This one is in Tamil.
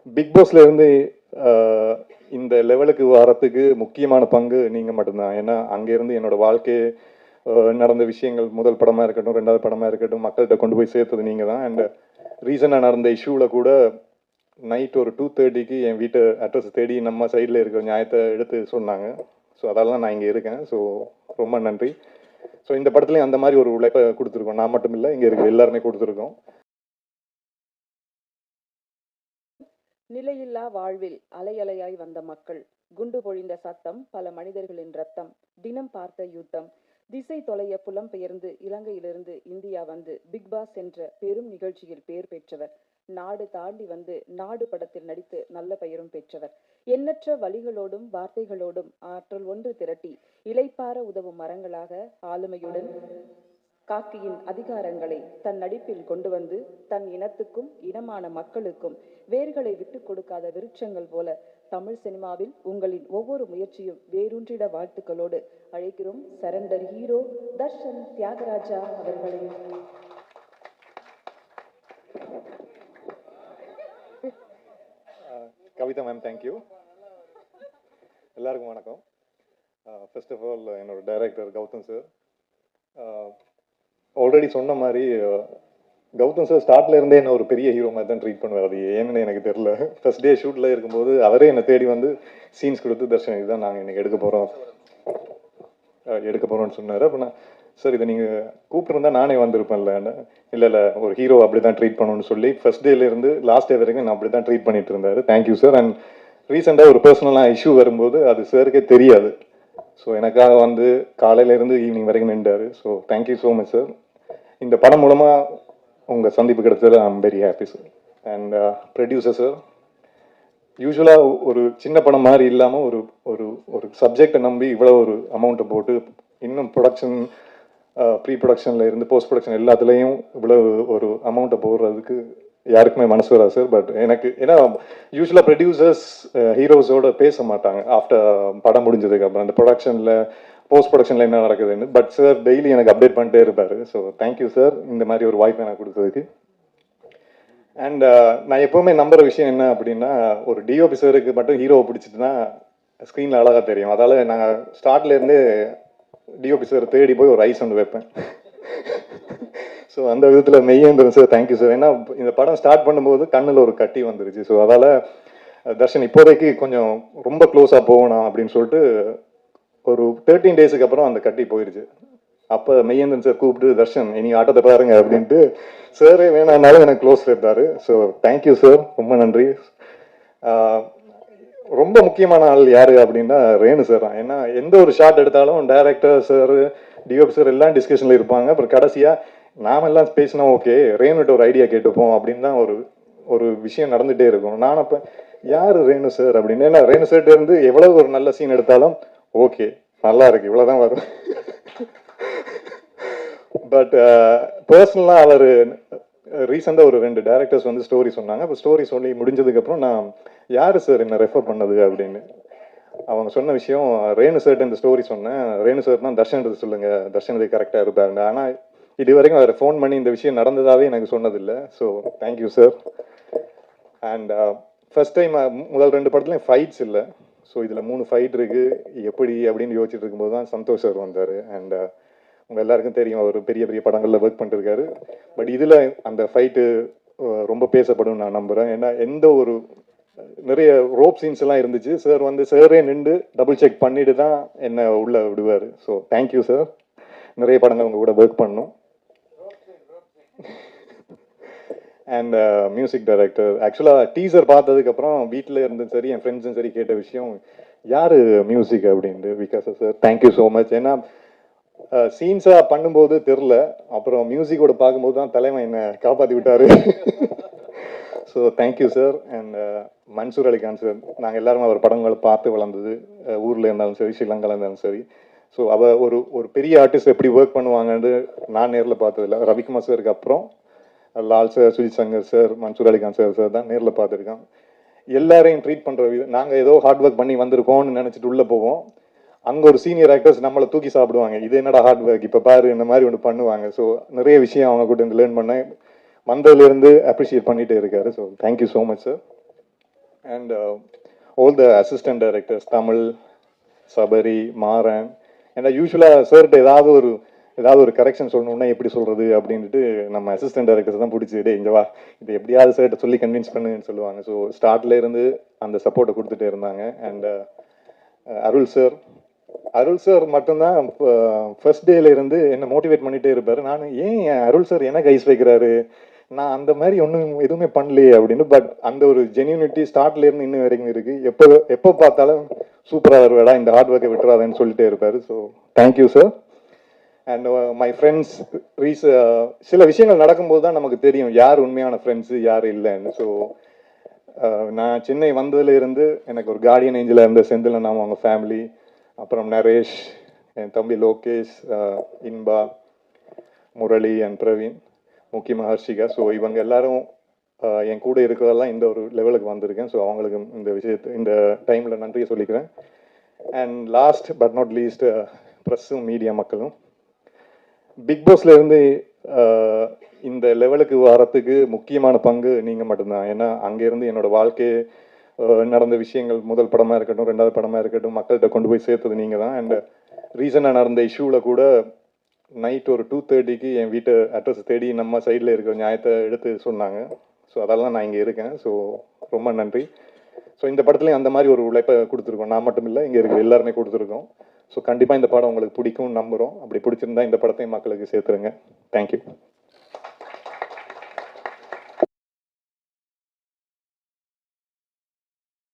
பிக் பாஸ்ல இருந்து இந்த லெவலுக்கு வரத்துக்கு முக்கியமான பங்கு நீங்கள் மட்டும்தான். ஏன்னா அங்கேருந்து என்னோட வாழ்க்கை நடந்த விஷயங்கள், முதல் படமாக இருக்கட்டும், ரெண்டாவது படமாக இருக்கட்டும், மக்கள்கிட்ட கொண்டு போய் சேர்த்தது நீங்கள் தான். அண்ட் ரீசனாக நடந்த இஷ்யூவில் கூட நைட் ஒரு 2:30க்கு என் வீட்டு அட்ரஸ் தேடி நம்ம சைடில் இருக்கிற நியாயத்தை எடுத்து சொன்னாங்க. ஸோ அதால தான் நான் இங்கே இருக்கேன். ஸோ ரொம்ப நன்றி. ஸோ இந்த படத்துலையும் அந்த மாதிரி ஒரு உழைப்பை கொடுத்துருக்கோம். நான் மட்டும் இல்லை, இங்கே இருக்கிற எல்லாருமே கொடுத்துருக்கோம். நிலையில்லா வாழ்வில் அலையலையாய் வந்த மக்கள், குண்டு பொழிந்த சத்தம், பல மனிதர்களின் ரத்தம், தினம் பார்த்த யுத்தம், திசை தொலைய புலம்பெயர்ந்து இலங்கையிலிருந்து இந்தியா வந்து பிக் பாஸ் என்ற பெரும் நிகழ்ச்சியில் பெயர் பெற்றவர். நாடு தாண்டி வந்து நாடு படத்தில் நடித்து நல்ல பெயரும் பெற்றவர். எண்ணற்ற வழிகளோடும் வார்த்தைகளோடும் ஆற்றல் ஒன்று திரட்டி இளைப்பார உதவும் மரங்களாக ஆளுமையுடன் காக்கியின் அதிகாரங்களை தன் நடிப்பில் கொண்டு வந்து தன் இனத்துக்கும் இனமான மக்களுக்கும் வேர்களை விட்டுக் கொடுக்காத விருட்சங்கள் போல தமிழ் சினிமாவில் உங்களின் ஒவ்வொரு முயற்சியும் வேரூன்றிட வாழ்த்துக்களோடு அழைக்கிறோம் சரண்டர் ஹீரோ தர்ஷன் தியாகராஜா அவர்களை. Kavitha ma'am, thank you. எல்லாருக்கும் வணக்கம். ஃபர்ஸ்ட் ஆஃப் ஆல் என்னோட டைரக்டர் கௌதம் சார், ஆல்ரெடி சொன்ன மாதிரி கௌதம் சார் ஸ்டார்ட்ல இருந்தே என்ன ஒரு பெரிய ஹீரோ மாதிரி தான் ட்ரீட் பண்ணுவார். அது ஏன்னு எனக்கு தெரியல. ஃபர்ஸ்ட் டே ஷூட்டில் இருக்கும்போது அவரே என்னை தேடி வந்து சீன்ஸ் கொடுத்து, தர்ஷன் இதுதான் நாங்கள் இன்னைக்கு எடுக்க போகிறோம்னு சொன்னார். அப்போ நான் சார் இதை நீங்கள் கூப்பிட்டுருந்தா நானே வந்திருப்பேன்ல. இல்லை ஒரு ஹீரோ அப்படி தான் ட்ரீட் பண்ணணும்னு சொல்லி ஃபர்ஸ்ட் டேலேருந்து லாஸ்ட் டே வரைக்கும் நான் அப்படி தான் ட்ரீட் பண்ணிட்டு இருந்தார். Thank you sir. அண்ட் ரீசெண்டாக ஒரு பர்சனலாக இஷ்யூ வரும்போது அது சாருக்கே தெரியாது. ஸோ எனக்காக வந்து காலையிலேருந்து ஈவினிங் வரைக்கும் நின்றார். So thank you so much sir. இந்த படம் மூலமாக உங்கள் சந்திப்பு கிடைச்சது I am very happy sir. And producer sir, யூஸ்வலாக ஒரு சின்ன படம் மாதிரி இல்லாமல் ஒரு ஒரு ஒரு சப்ஜெக்டை நம்பி இவ்வளோ ஒரு அமௌண்ட்டை போட்டு இன்னும் ப்ரொடக்ஷன், ப்ரீ ப்ரொடக்ஷனில் இருந்து போஸ்ட் ப்ரொடக்ஷன் எல்லாத்துலேயும் இவ்வளோ ஒரு அமௌண்ட்டை போடுறதுக்கு யாருக்குமே மனசு வராது சார். பட் எனக்கு ஏன்னா யூஸ்வலாக ப்ரொடியூசர்ஸ் ஹீரோஸோட பேச மாட்டாங்க ஆஃப்டர் படம் முடிஞ்சதுக்கு அப்புறம் அந்த ப்ரொடக்ஷனில் போஸ்ட் ப்ரொடக்ஷனில் என்ன நடக்குதுன்னு. பட் சார் டெய்லி எனக்கு அப்டேட் பண்ணிட்டே இருப்பார். ஸோ தேங்க்யூ சார் இந்த மாதிரி ஒரு வாய்ப்பை எனக்கு கொடுத்ததுக்கு. அண்ட் நான் எப்போவுமே நம்புகிற விஷயம் என்ன அப்படின்னா, ஒரு டிஓபி சாருக்கு மட்டும் ஹீரோவை பிடிச்சிட்டுனா ஸ்க்ரீனில் அழகாக தெரியும். அதால் நாங்கள் ஸ்டார்ட்லேருந்தே டிஓபி சார் தேடி போய் ஒரு ஐஸ் ஒன்று வைப்பேன். ஸோ அந்த விதத்தில் மெய்யேந்திரன் சார் தேங்க்யூ சார். ஏன்னா இந்த படம் ஸ்டார்ட் பண்ணும்போது கண்ணில் ஒரு கட்டி வந்துருச்சு. ஸோ அதால் தர்ஷன் இப்போதைக்கு கொஞ்சம் ரொம்ப க்ளோஸாக போகணும் அப்படின்னு சொல்லிட்டு ஒரு 13 டேஸுக்கு அப்புறம் அந்த கட்டி போயிடுச்சு. அப்போ மெய்யேந்திரன் சார் கூப்பிட்டு தர்ஷன் இனி ஆட்டத்தை பாருங்க அப்படின்ட்டு சாரே வேணான்னாலும் எனக்கு க்ளோஸ் இருப்பார். ஸோ தேங்க்யூ சார், ரொம்ப நன்றி. ரொம்ப முக்கியமான ஆள் யார் அப்படின்னா ரேணு சார் தான். ஏன்னா எந்த ஒரு ஷாட் எடுத்தாலும் டைரக்டர் சார், டிஓபி சார் எல்லாம் டிஸ்கஷனில் இருப்பாங்க. அப்புறம் கடைசியாக நாமெல்லாம் பேசினா ஓகே ரேணுகிட்ட ஒரு ஐடியா கேட்டுப்போம் அப்படின்னு தான் ஒரு விஷயம் நடந்துகிட்டே இருக்கும். நான் அப்போ யார் ரேணு சார் அப்படின்னு, ஏன்னா ரேணு சார்கிட்ட இருந்து எவ்வளோ ஒரு நல்ல சீன் எடுத்தாலும் ஓகே நல்லா இருக்கு இவ்வளோதான் வரும். பட் பர்சனலாக அவர் ரீசெண்டாக ஒரு 2 டைரக்டர்ஸ் வந்து ஸ்டோரி சொன்னாங்க. இப்போ ஸ்டோரி சொல்லி முடிஞ்சதுக்கப்புறம் நான் யார் சார் என்ன ரெஃபர் பண்ணது அப்படின்னு அவங்க சொன்ன விஷயம், ரேணு சார்ட்டு இந்த ஸ்டோரி சொன்னேன். ரேணு சார் தான் தர்ஷன் சொல்லுங்க, தர்ஷன் இது கரெக்டாக இருப்பாருங்க. ஆனால் இது வரைக்கும் அவர் ஃபோன் பண்ணி இந்த விஷயம் நடந்ததாகவே எனக்கு சொன்னதில்லை. So thank you sir. And first time முதல் 2 படத்துலையும் ஃபைட்ஸ் இல்லை. ஸோ இதில் 3 ஃபைட் இருக்குது எப்படி அப்படின்னு யோசிச்சுட்டு இருக்கும்போது தான் சந்தோஷ் சார் வந்தார். அண்ட் உங்கள் எல்லாருக்கும் தெரியும் அவர் பெரிய பெரிய படங்களில் ஒர்க் பண்ணிருக்காரு. பட் இதில் அந்த ஃபைட்டு ரொம்ப பேசப்படும் நான் நம்புகிறேன். ஏன்னா எந்த ஒரு நிறைய ரோப் சீன்ஸ் எல்லாம் இருந்துச்சு. சார் வந்து சாரே நின்று டபுள் செக் பண்ணிட்டு தான் என்னை உள்ளே விடுவார். So thank you sir. நிறைய படங்கள் உங்கள் கூட ஒர்க் பண்ணணும். அண்ட் மியூசிக் டைரக்டர், ஆக்சுவலாக டீசர் பார்த்ததுக்கப்புறம் வீட்டில் இருந்தும் சரி என் ஃப்ரெண்ட்ஸும் சரி கேட்ட விஷயம் யார் மியூசிக் அப்படின்ட்டு. Vikas sir thank you so much. ஏன்னா சீன்ஸாக பண்ணும்போது தெரில, அப்புறம் மியூசிக்கோட பார்க்கும்போது தான் தலைவன் என்னை காப்பாற்றி விட்டார். So thank you sir. And Mansoor Ali Khan sir, நாங்கள் எல்லாருமே அவர் படங்களை பார்த்து வளர்ந்தது, ஊரில் இருந்தாலும் சரி ஸ்ரீலங்காவில் இருந்தாலும் சரி. ஸோ அவள் ஒரு பெரிய ஆர்டிஸ்ட் எப்படி ஒர்க் பண்ணுவாங்கன்னு நான் நேரில் பார்த்ததில்ல. ரவிக்குமார் சாருக்கு அப்புறம் Lal sir, Sujith Shankar sir, Mansoor Ali Khan sir தான் நேரில் பார்த்துருக்கேன். எல்லாரையும் ட்ரீட் பண்ணுற விதம், நாங்கள் ஏதோ ஹார்ட் ஒர்க் பண்ணி வந்திருக்கோம்னு நினச்சிட்டு உள்ளே போவோம். அங்கே ஒரு சீனியர் ஆக்டர்ஸ் நம்மளை தூக்கி சாப்பிடுவாங்க. இது என்னடா ஹார்ட் ஒர்க் இப்போ பாரு இந்த மாதிரி ஒன்று பண்ணுவாங்க. ஸோ நிறைய விஷயம் அவங்க கூட இருந்து லேர்ன் பண்ணேன். வந்ததுலேருந்து அப்ரிஷியேட் பண்ணிகிட்டே இருக்காரு. So thank you so much sir. And all the assistant directors, Tamil, Sabari, Maran. ஏன்னா யூஸ்வலாக சார்கிட்ட ஏதாவது ஒரு கரெக்ஷன் சொல்லணும்னா எப்படி சொல்கிறது அப்படின்ட்டு நம்ம அசிஸ்டன்ட் டைரக்டர்ஸ் தான் பிடிச்சி டே இங்கே வா இது எப்படியாவது சார்கிட்ட சொல்லி கன்வின்ஸ் பண்ணுன்னு சொல்லுவாங்க. ஸோ ஸ்டார்ட்ல இருந்து அந்த சப்போர்ட்டை கொடுத்துட்டே இருந்தாங்க. அண்ட் அருள் சார் மட்டும்தான் ஃபர்ஸ்ட் டேல இருந்து என்னை மோட்டிவேட் பண்ணிட்டே இருப்பாரு. நான் ஏன் அருள் சார் எனக்கு ஐஸ் வைக்கிறாரு, நான் அந்த மாதிரி ஒன்றும் எதுவுமே பண்ணலையே அப்படின்னு. பட் அந்த ஒரு ஜென்யூனிட்டி ஸ்டார்ட்ல இருந்து இன்னும் வரைக்கும் இருக்கு. எப்போ பார்த்தாலும் சூப்பராக வருவாடா, இந்த ஹார்ட் ஒர்க்கை விட்டுறாதுன்னு சொல்லிட்டே இருப்பாரு. So thank you sir. And my friends, சில விஷயங்கள் நடக்கும்போது தான் நமக்கு தெரியும் யார் உண்மையான ஃப்ரெண்ட்ஸு யார் இல்லைன்னு. ஸோ நான் சென்னை வந்ததுல இருந்து எனக்கு ஒரு கார்டியன் ஏஞ்சலாக இருந்த செந்திலன் நாம அவங்க ஃபேமிலி, அப்புறம் நரேஷ், என் தம்பி லோகேஷ், இன்பா, முரளி அண்ட் பிரவீன், முக்கியமாக ஹர்ஷிகா. ஸோ இவங்க எல்லாரும் என் கூட இருக்கிறதெல்லாம் இந்த ஒரு லெவலுக்கு வந்திருக்கேன். ஸோ அவங்களுக்கு இந்த டைமில் நன்றியை சொல்லிக்கிறேன். And last but not least ப்ரெஸ்ஸும் மீடியா மக்களும், பிக் பாஸ்ல இருந்து இந்த லெவலுக்கு வரத்துக்கு முக்கியமான பங்கு நீங்கள் மட்டும்தான். ஏன்னா அங்கேருந்து என்னோட வாழ்க்கை நடந்த விஷயங்கள், முதல் படமாக இருக்கட்டும், ரெண்டாவது படமாக இருக்கட்டும், மக்கள்கிட்ட கொண்டு போய் சேர்த்தது நீங்கள் தான். அண்ட் ரீசனாக நடந்த இஷ்யூவில் கூட நைட் ஒரு 2:30க்கு என் வீட்டு அட்ரஸ் தேடி நம்ம சைடில் இருக்கிற நியாயத்தை எடுத்து சொன்னாங்க. ஸோ அதெல்லாம் நான் இங்கே இருக்கேன். ஸோ ரொம்ப நன்றி. ஸோ இந்த படத்துலையும் அந்த மாதிரி ஒரு உழைப்பை கொடுத்துருக்கோம். நான் மட்டும் இல்லை, இங்கே இருக்கிற எல்லாருமே கொடுத்துருக்கோம். ஸோ கண்டிப்பாக இந்த படம் உங்களுக்கு பிடிக்கும்னு நம்புகிறோம். அப்படி பிடிச்சிருந்தா இந்த படத்தையும் மக்களுக்கு சேர்த்துருங்க. தேங்க்யூ.